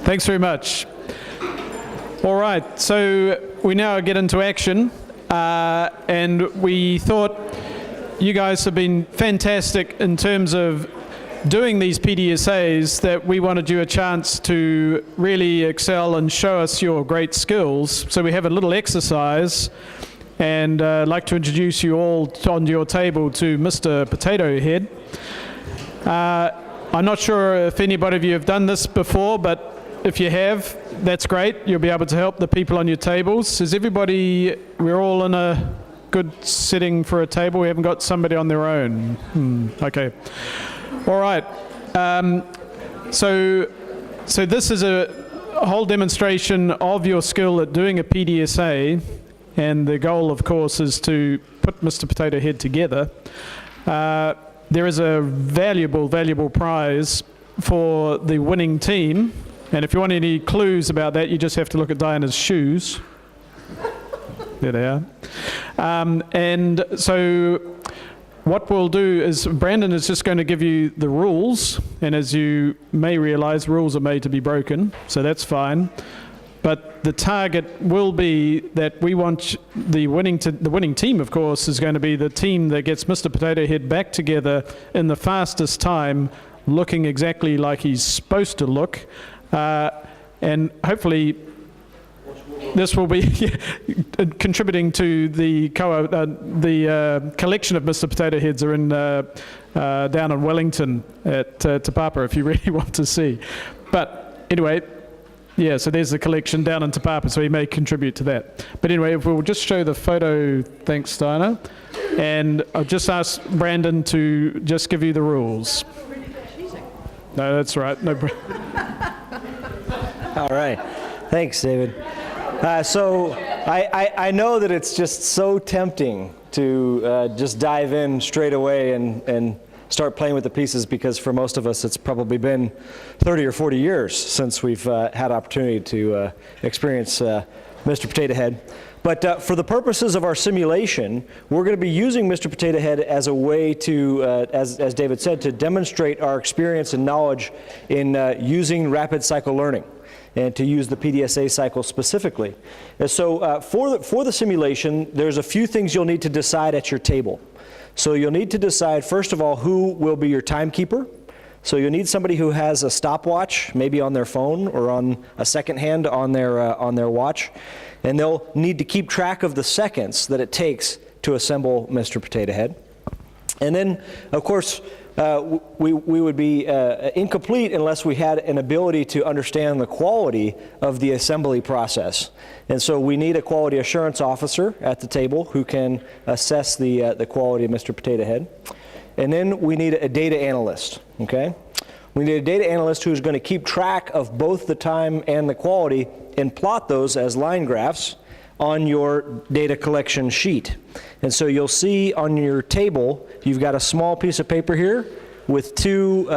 Thanks very much. All right, so we now get into action, and we thought you guys have been fantastic in terms of doing these PDSAs, that we wanted you a chance to really excel and show us your great skills. So we have a little exercise, and I'd like to introduce you all on your table to Mr. Potato Head. I'm not sure if anybody of you have done this before, but if you have, that's great. You'll be able to help the people on your tables. Is everybody, we're all in a good setting for a table? We haven't got somebody on their own? Okay. All right. So this is a whole demonstration of your skill at doing a PDSA, and the goal, of course, is to put Mr. Potato Head together. There is a valuable prize for the winning team, and if you want any clues about that, you just have to look at Diana's shoes. There they are. And so what we'll do is Brandon is just going to give you the rules, and as you may realize, rules are made to be broken, so that's fine. But the target will be that we want the winning team, of course, is going to be the team that gets Mr. Potato Head back together in the fastest time, looking exactly like he's supposed to look. And hopefully this will be contributing to the collection of Mr. Potato Heads are in down in Wellington at Te Papa, if you really want to see. But anyway, yeah, so there's the collection down in Te Papa, so he may contribute to that. But anyway, if we'll just show the photo, thanks, Diana. And I'll just ask Brandon to just give you the rules. No, that's right. No. All right. Thanks, David. So I know that it's just so tempting to just dive in straight away and start playing with the pieces, because for most of us it's probably been 30 or 40 years since we've had opportunity to experience Mr. Potato Head. But for the purposes of our simulation, we're going to be using Mr. Potato Head as a way to, as David said, to demonstrate our experience and knowledge in using rapid cycle learning, and to use the PDSA cycle specifically. And so for the simulation, there's a few things you'll need to decide at your table. So you'll need to decide, first of all, who will be your timekeeper. So you'll need somebody who has a stopwatch, maybe on their phone or on a second hand on their watch. And they'll need to keep track of the seconds that it takes to assemble Mr. Potato Head. And then, of course, we would be incomplete unless we had an ability to understand the quality of the assembly process. And so we need a quality assurance officer at the table who can assess the quality of Mr. Potato Head. And then we need a data analyst, okay? We need a data analyst who's going to keep track of both the time and the quality and plot those as line graphs on your data collection sheet. And so you'll see on your table, you've got a small piece of paper here with two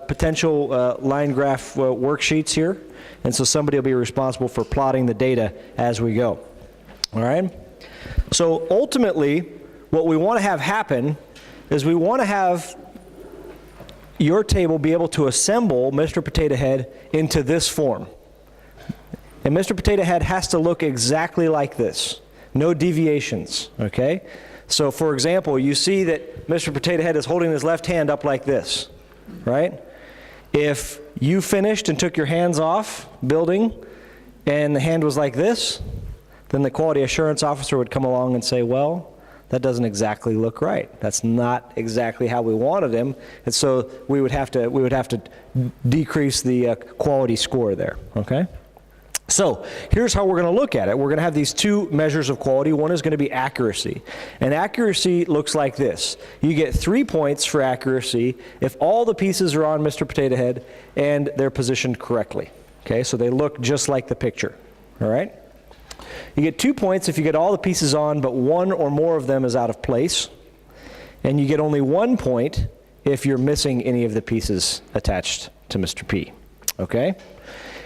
potential line graph worksheets here. And so somebody will be responsible for plotting the data as we go. All right? So ultimately, what we want to have happen is we want to have your table be able to assemble Mr. Potato Head into this form. And Mr. Potato Head has to look exactly like this. No deviations, okay? So for example, you see that Mr. Potato Head is holding his left hand up like this, right? If you finished and took your hands off building and the hand was like this, then the quality assurance officer would come along and say, well, that doesn't exactly look right. That's not exactly how we wanted him. And so we would have to decrease the quality score there, okay? So here's how we're going to look at it. We're going to have these two measures of quality. One is going to be accuracy. And accuracy looks like this. You get 3 points for accuracy if all the pieces are on Mr. Potato Head and they're positioned correctly. Okay, so they look just like the picture. All right? You get 2 points if you get all the pieces on, but one or more of them is out of place. And you get only 1 point if you're missing any of the pieces attached to Mr. P. Okay?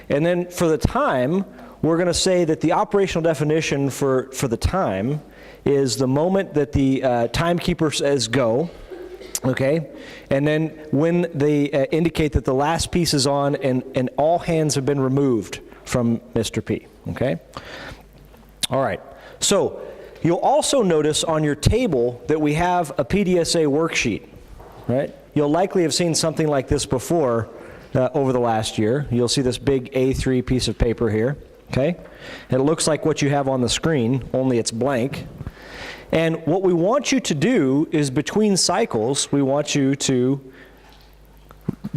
And then for the time, we're going to say that the operational definition for the time is the moment that the timekeeper says go, Okay, and then when they indicate that the last piece is on and all hands have been removed from Mr. P. Okay? All right, so you'll also notice on your table that we have a PDSA worksheet, right? You'll likely have seen something like this before over the last year. You'll see this big A3 piece of paper here, okay? And it looks like what you have on the screen, only it's blank. And what we want you to do is between cycles, we want you to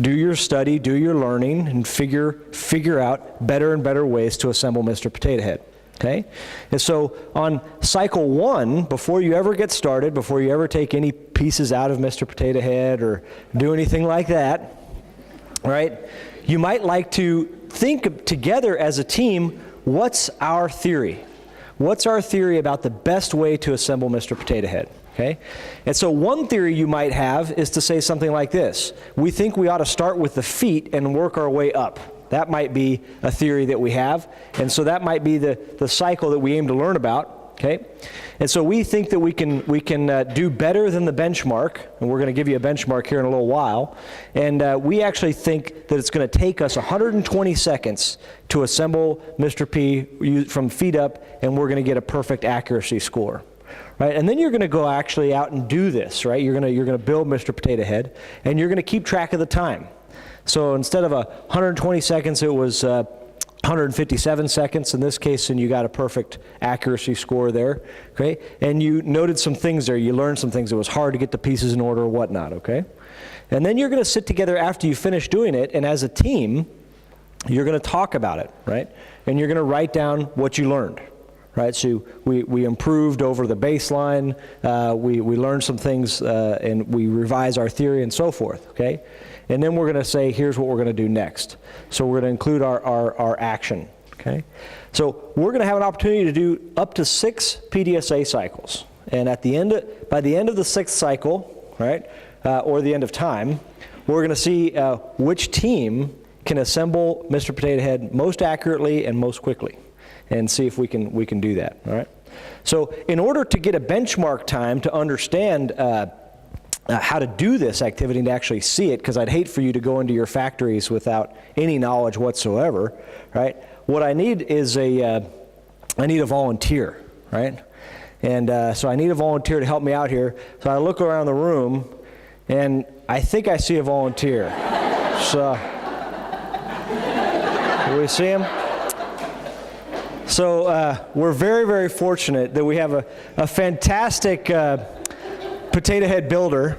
do your study, do your learning, and figure out better and better ways to assemble Mr. Potato Head. Okay? And so on cycle 1, before you ever get started, before you ever take any pieces out of Mr. Potato Head or do anything like that, right, you might like to think together as a team, what's our theory? What's our theory about the best way to assemble Mr. Potato Head? Okay? And so one theory you might have is to say something like this. We think we ought to start with the feet and work our way up. That might be a theory that we have. And so that might be the cycle that we aim to learn about. Okay? And so we think that we can do better than the benchmark, and we're going to give you a benchmark here in a little while. And we actually think that it's going to take us 120 seconds to assemble Mr. P from feet up, and we're going to get a perfect accuracy score. Right? And then you're going to go actually out and do this, right? You're going to build Mr. Potato Head, and you're going to keep track of the time. So instead of 120 seconds, it was 157 seconds in this case, and you got a perfect accuracy score there, okay? And you noted some things there. You learned some things. It was hard to get the pieces in order or whatnot, okay? And then you're going to sit together after you finish doing it, and as a team, you're going to talk about it, right? And you're going to write down what you learned, right? So we improved over the baseline, we learned some things, and we revised our theory and so forth, okay? And then we're going to say, here's what we're going to do next. So we're going to include our action, okay? So we're going to have an opportunity to do up to 6 PDSA cycles. And by the end of the 6th cycle, right, or the end of time, we're going to see which team can assemble Mr. Potato Head most accurately and most quickly, and see if we can do that, all right? So in order to get a benchmark time to understand how to do this activity and to actually see it, because I'd hate for you to go into your factories without any knowledge whatsoever, right? What I need is I need a volunteer, right? And so I need a volunteer to help me out here. So I look around the room, and I think I see a volunteer. So, do we see him? So we're very, very fortunate that we have a fantastic Potato Head builder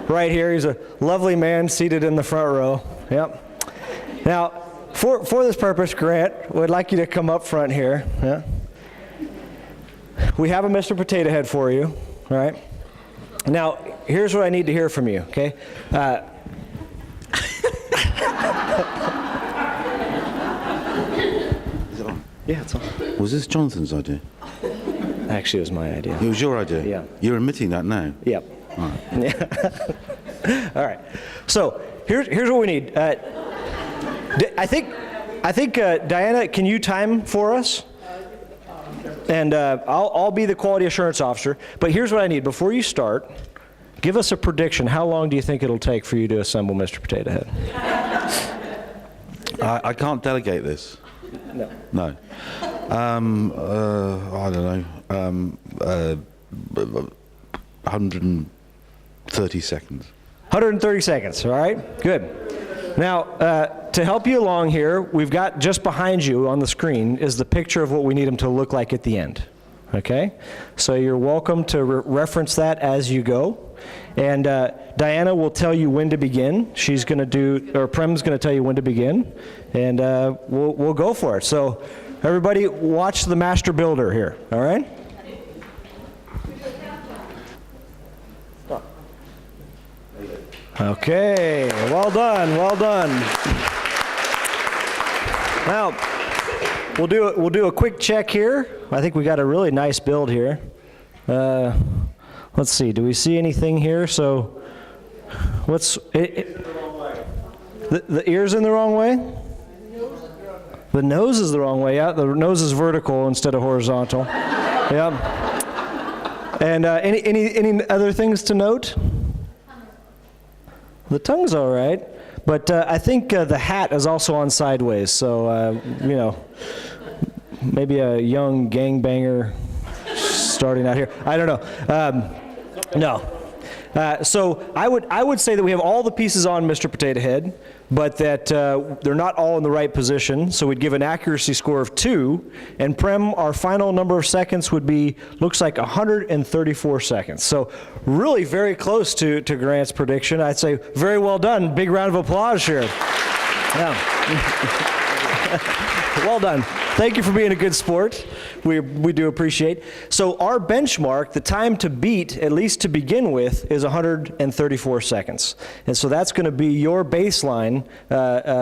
right here. He's a lovely man seated in the front row. Yep. Now, for this purpose, Grant, we'd like you to come up front here. Yeah. We have a Mr. Potato Head for you, all right? Now, here's what I need to hear from you, okay? Is it on? Yeah, it's on. Was this Jonathan's idea? Actually, it was my idea. It was your idea? Yeah. You're admitting that now? Yep. All right. All right. So here's what we need. I think Diana, can you time for us? And I'll be the quality assurance officer. But here's what I need. Before you start, give us a prediction. How long do you think it'll take for you to assemble Mr. Potato Head? I can't delegate this. No. No. I don't know. 130 seconds. 130 seconds, all right? Good. Now, to help you along here, we've got just behind you on the screen is the picture of what we need them to look like at the end, okay? So you're welcome to reference that as you go. And Diana will tell you when to begin. She's going to do, or Prem's going to tell you when to begin. And we'll go for it. So everybody watch the master builder here, all right? Okay, well done, well done. Now, we'll do a quick check here. I think we got a really nice build here. Let's see, do we see anything here? So, the ear's in the wrong way? The nose is the wrong way, yeah. The nose is vertical instead of horizontal. Yeah. And any other things to note? The tongue's all right, but I think the hat is also on sideways, so, you know, maybe a young gangbanger starting out here. I don't know. No. So I would say that we have all the pieces on Mr. Potato Head, but that they're not all in the right position. So we'd give an accuracy score of 2, and Prem, our final number of seconds would be, looks like 134 seconds. So really very close to Grant's prediction. I'd say very well done. Big round of applause here. Yeah. Well done. Thank you for being a good sport. We do appreciate. So our benchmark, the time to beat, at least to begin with, is 134 seconds. And so that's going to be your baseline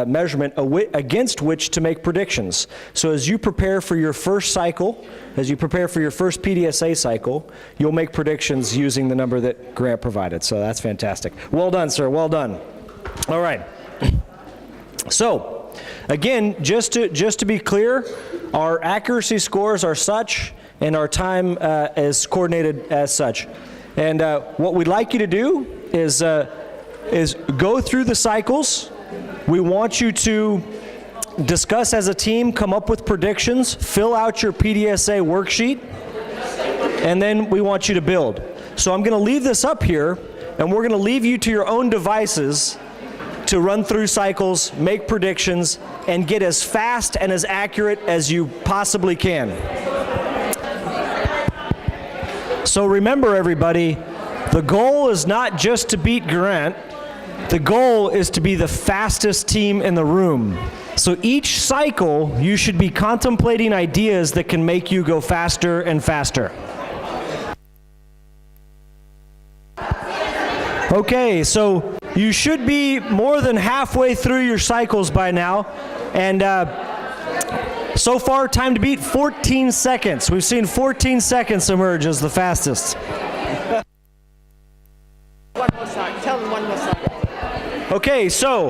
measurement against which to make predictions. So as you prepare for your first cycle, as you prepare for your first PDSA cycle, you'll make predictions using the number that Grant provided. So that's fantastic. Well done, sir. Well done. All right. So, again, just to be clear, our accuracy scores are such, and our time is coordinated as such. And what we'd like you to do is go through the cycles. We want you to discuss as a team, come up with predictions, fill out your PDSA worksheet, and then we want you to build. So I'm going to leave this up here, and we're going to leave you to your own devices to run through cycles, make predictions, and get as fast and as accurate as you possibly can. So remember, everybody, the goal is not just to beat Grant. The goal is to be the fastest team in the room. So each cycle, you should be contemplating ideas that can make you go faster and faster. Okay, so you should be more than halfway through your cycles by now. And so far, time to beat 14 seconds. We've seen 14 seconds emerge as the fastest. One more cycle. Tell them one more cycle. Okay, so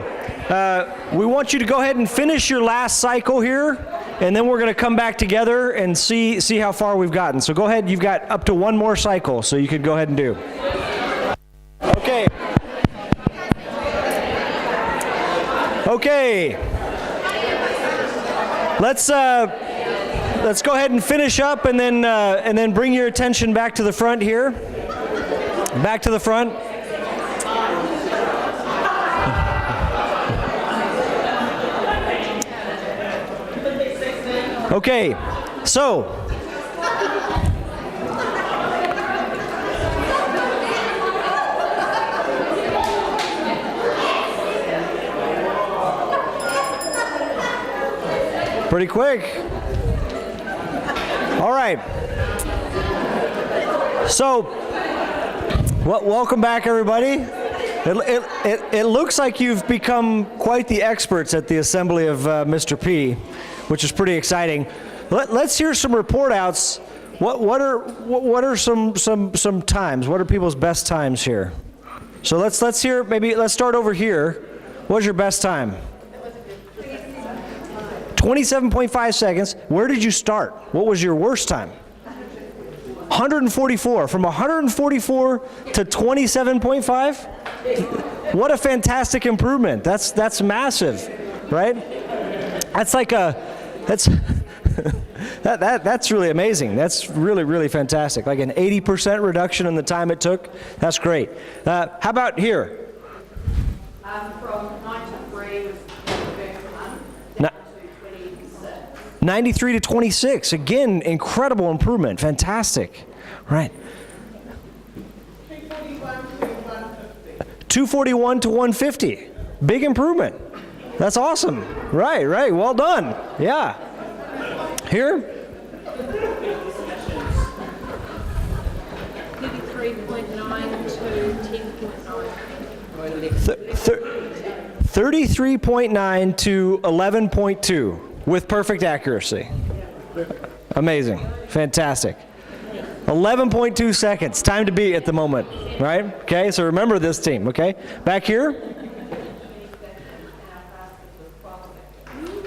we want you to go ahead and finish your last cycle here, and then we're going to come back together and see how far we've gotten. So go ahead, you've got up to one more cycle, so you could go ahead and do. Okay. Okay. Let's go ahead and finish up, and then bring your attention back to the front here. Back to the front. Okay. So. Pretty quick. All right. So, welcome back, everybody. It looks like you've become quite the experts at the assembly of Mr. P, which is pretty exciting. Let's hear some report outs. What are some times? What are people's best times here? So let's hear. Maybe let's start over here. What was your best time? 27.5 seconds. Where did you start? What was your worst time? 144. From 144 to 27.5? What a fantastic improvement. That's massive, right? That's like that's really amazing. That's really fantastic. Like an 80% reduction in the time it took. That's great. How about here? From 93 was 93 to 26. Again, incredible improvement. Fantastic. Right. 241 to 150. Big improvement. That's awesome. Right. Well done. Yeah. Here? 33.9 to 10.9. 33.9 to 11.2 with perfect accuracy. Amazing. Fantastic. 11.2 seconds. Time to beat at the moment. Right? Okay, so remember this team. Okay? Back here?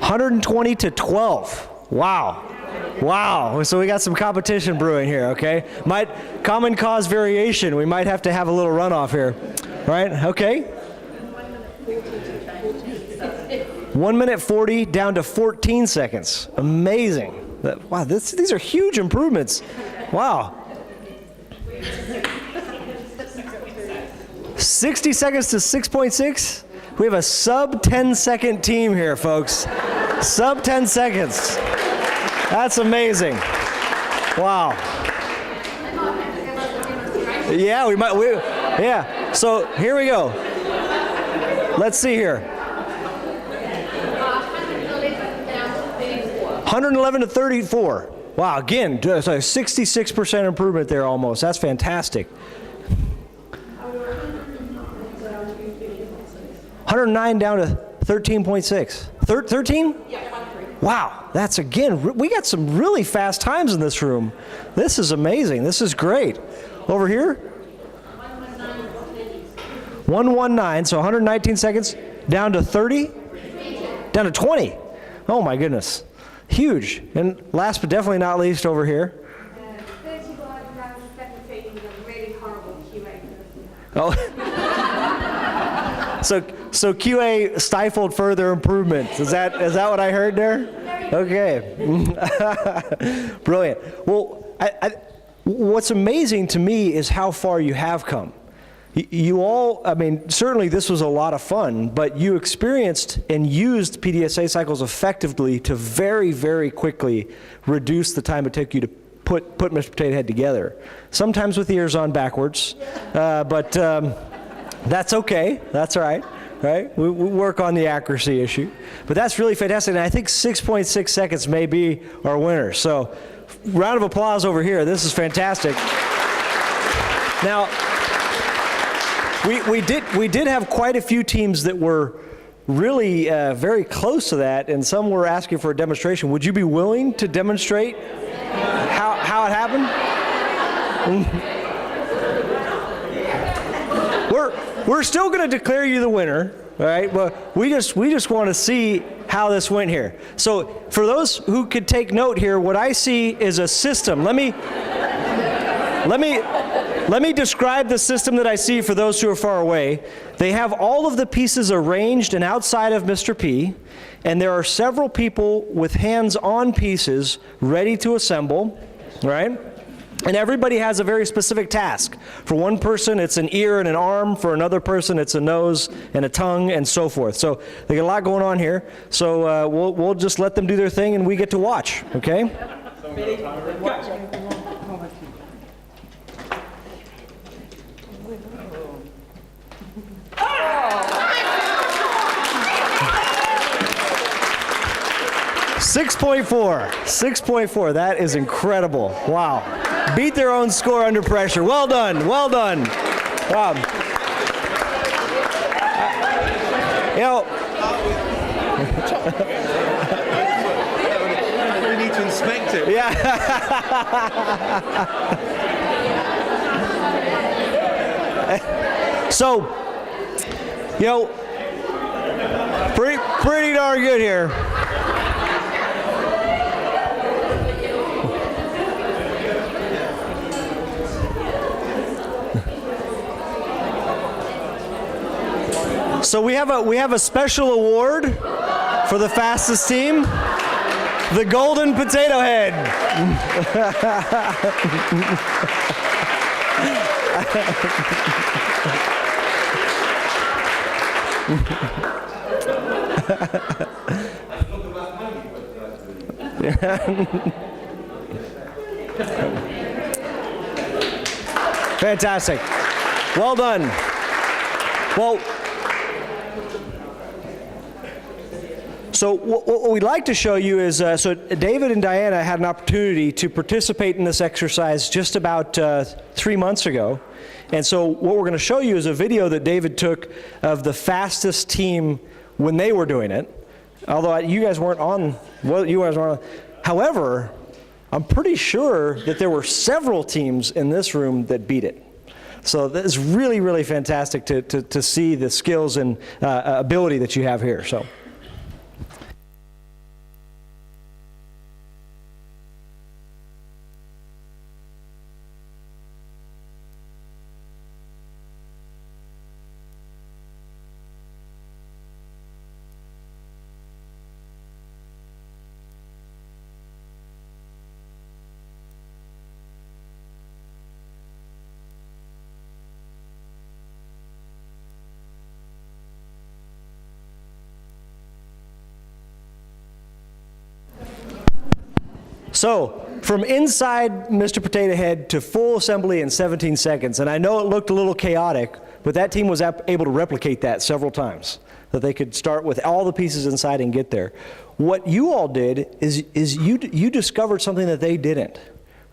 120 to 12. Wow. So we got some competition brewing here, okay? Common cause variation. We might have to have a little runoff here. Right? Okay? 1 minute 40 down to 14 seconds. Amazing. Wow, these are huge improvements. Wow. 60 seconds to 6.6. We have a sub 10 second team here, folks. Sub 10 seconds. That's amazing. Wow. Yeah, we might. Yeah. So here we go. Let's see here. 111 to 34. Wow. Again, so 66% improvement there almost. That's fantastic. 109 down to 13.6. 13? Wow, that's again, we got some really fast times in this room. This is amazing. This is great. Over here? 119, so 119 seconds down to 30? Down to 20. Oh my goodness. Huge. And last but definitely not least over here. 35 down to 17 is a really horrible QA. Oh. So QA stifled further improvement. Is that what I heard there? Okay. Brilliant. Well, what's amazing to me is how far you have come. You all, I mean, certainly this was a lot of fun, but you experienced and used PDSA cycles effectively to very, very quickly reduce the time it took you to put Mr. Potato Head together. Sometimes with the ears on backwards, but that's okay. That's all right. Right? We work on the accuracy issue. But that's really fantastic, and I think 6.6 seconds may be our winner. So, round of applause over here. This is fantastic. Now, we did have quite a few teams that were really very close to that, and some were asking for a demonstration. Would you be willing to demonstrate how it happened? We're still going to declare you the winner, all right? But we just want to see how this went here. So for those who could take note here, what I see is a system. Let me describe the system that I see for those who are far away. They have all of the pieces arranged and outside of Mr. P, and there are several people with hands on pieces ready to assemble, right? And everybody has a very specific task. For one person, it's an ear and an arm. For another person, it's a nose and a tongue and so forth. So they got a lot going on here. So we'll just let them do their thing and we get to watch, okay? 6.4. That is incredible. Wow. Beat their own score under pressure. Well done. Well done. Wow. You know, We need to inspect it. yeah. So, you know, pretty darn good here. So we have a special award for the fastest team, the Golden Potato Head. Fantastic. Well done. Well, so what we'd like to show you is, so David and Diana had an opportunity to participate in this exercise just about 3 months ago. And so what we're going to show you is a video that David took of the fastest team when they were doing it. Although you guys weren't on, well, you guys weren't on. However, I'm pretty sure that there were several teams in this room that beat it. So it's really, really fantastic to see the skills and ability that you have here. So. So, from inside Mr. Potato Head to full assembly in 17 seconds, and I know it looked a little chaotic, but that team was able to replicate that several times, that they could start with all the pieces inside and get there. What you all did is you discovered something that they didn't,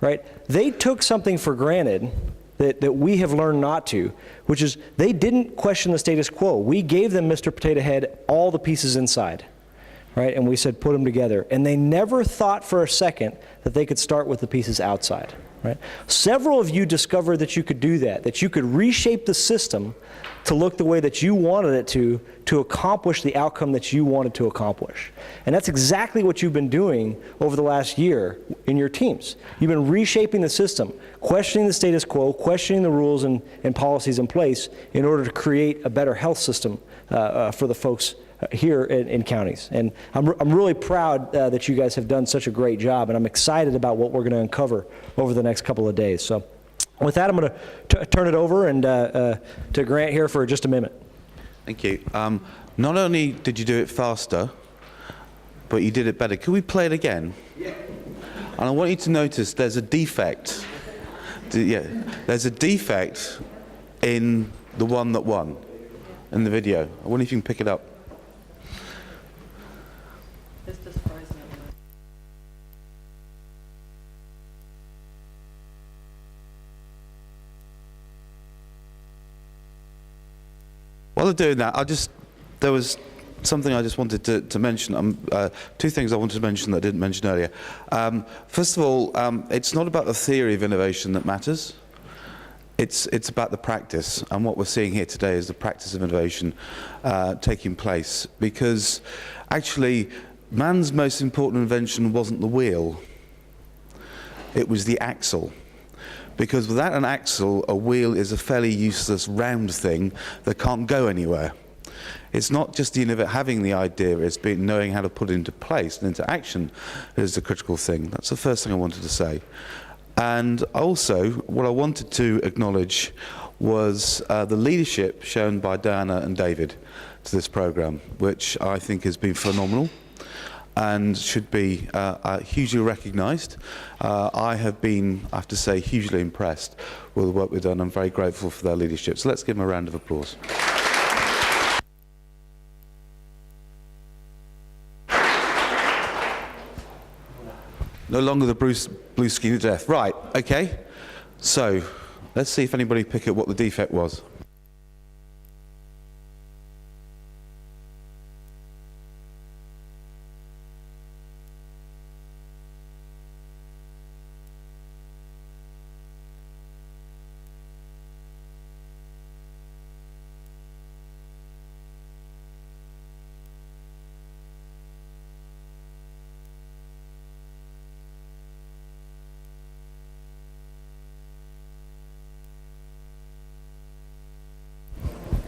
right? They took something for granted that we have learned not to, which is they didn't question the status quo. We gave them, Mr. Potato Head, all the pieces inside. Right? And we said, put them together. And they never thought for a second that they could start with the pieces outside. Right? Several of you discovered that you could do that you could reshape the system to look the way that you wanted it to accomplish the outcome that you wanted to accomplish. And that's exactly what you've been doing over the last year in your teams. You've been reshaping the system, questioning the status quo, questioning the rules and policies in place in order to create a better health system for the folks here in counties. And I'm really proud that you guys have done such a great job, and I'm excited about what we're going to uncover over the next couple of days. So with that, I'm going to turn it over and to Grant here for just a minute. Thank you. Not only did you do it faster, but you did it better. Could we play it again? Yeah. And I want you to notice there's a defect. Yeah, there's a defect in the one that won in the video. I wonder if you can pick it up. It's just frozen. While they're doing that, there was something I just wanted to mention. Two things I wanted to mention that I didn't mention earlier. First of all, it's not about the theory of innovation that matters. It's about the practice, and what we're seeing here today is the practice of innovation taking place, because actually man's most important invention wasn't the wheel, it was the axle. Because without an axle, a wheel is a fairly useless round thing that can't go anywhere. It's not just having the idea, it's knowing how to put it into place and into action is the critical thing. That's the first thing I wanted to say. And also, what I wanted to acknowledge was the leadership shown by Diana and David to this program, which I think has been phenomenal and should be hugely recognized. I have to say, hugely impressed with the work we've done. I'm very grateful for their leadership. So let's give them a round of applause. No longer the blue screen of death. Right, okay. So let's see if anybody picked up what the defect was.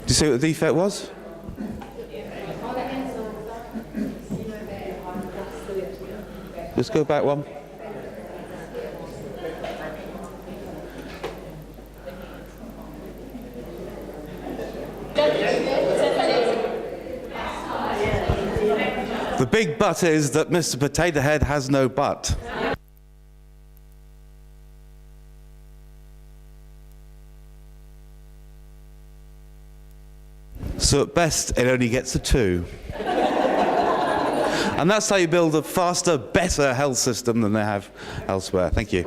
Do you see what the defect was? Just go back one. The big but is that Mr. Potato Head has no butt. So at best, it only gets a 2. And that's how you build a faster, better health system than they have elsewhere. Thank you.